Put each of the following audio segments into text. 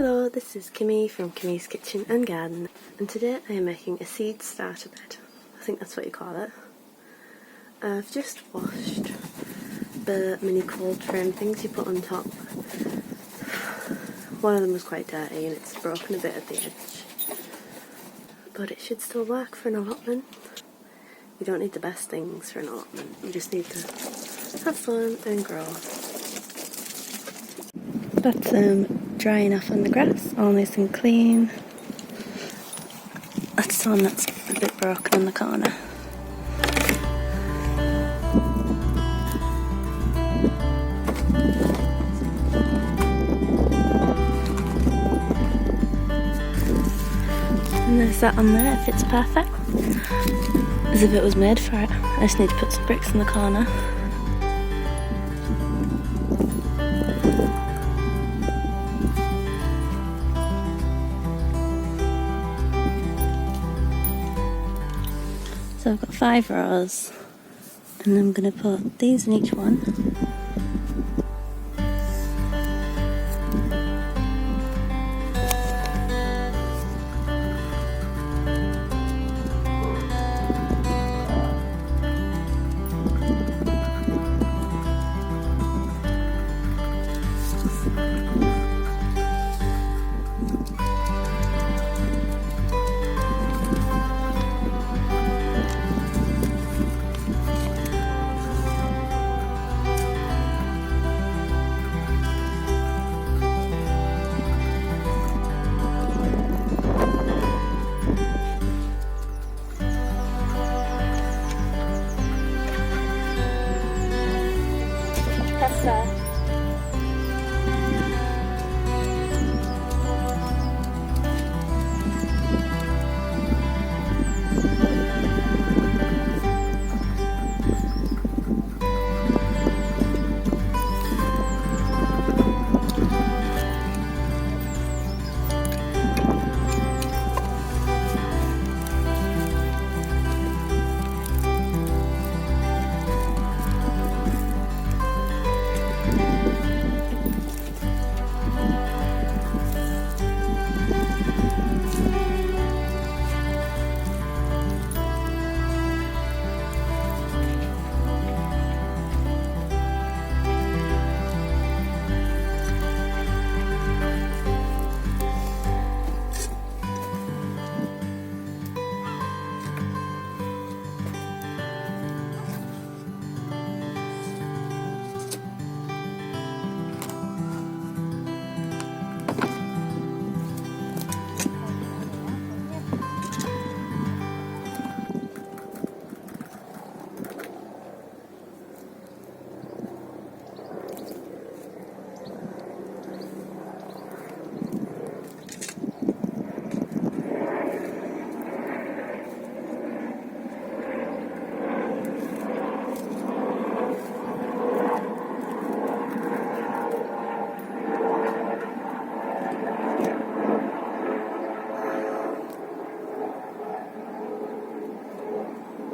Hello, this is Kimmy from Kimmy's Kitchen and Garden, and today I am making a seed starter bed. I think that's what you call it. I've just washed the mini cold frame things you put on top. One of them was quite dirty and it's broken a bit at the edge, but it should still work for an allotment. You don't need the best things for an allotment, you just need to have fun and grow. That's drying off on the grass, all nice and clean. That's the one that's a bit broken in the corner. And there's that on there, it fits perfect. As if it was made for it. I just need to put some bricks in the corner. So I've got 5 rows, and I'm going to put these in each one.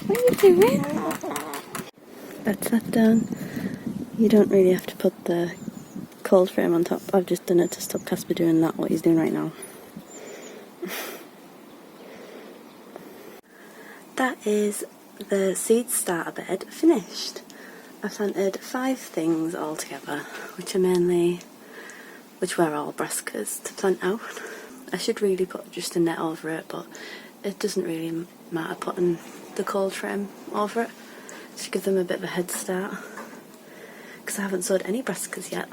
What are you doing? That's that done. You don't really have to put the cold frame on top. I've just done it to stop Casper doing what he's doing right now. That is the seed starter bed finished. I've planted 5 things all together, which were all brassicas to plant out. I should really put just a net over it, but it doesn't really matter putting the cold frame over it, to give them a bit of a head start, because I haven't sowed any brassicas yet,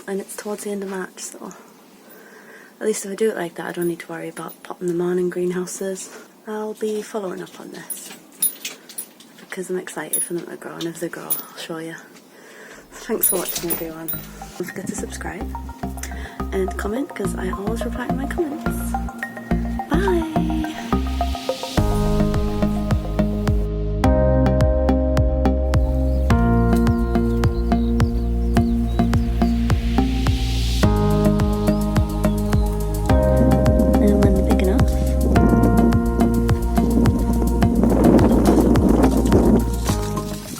and it's towards the end of March, so at least if I do it like that I don't need to worry about popping them on in greenhouses. I'll be following up on this because I'm excited for them to grow, and if they grow I'll show you. Thanks for watching everyone. Don't forget to subscribe and comment, because I always reply to my comments.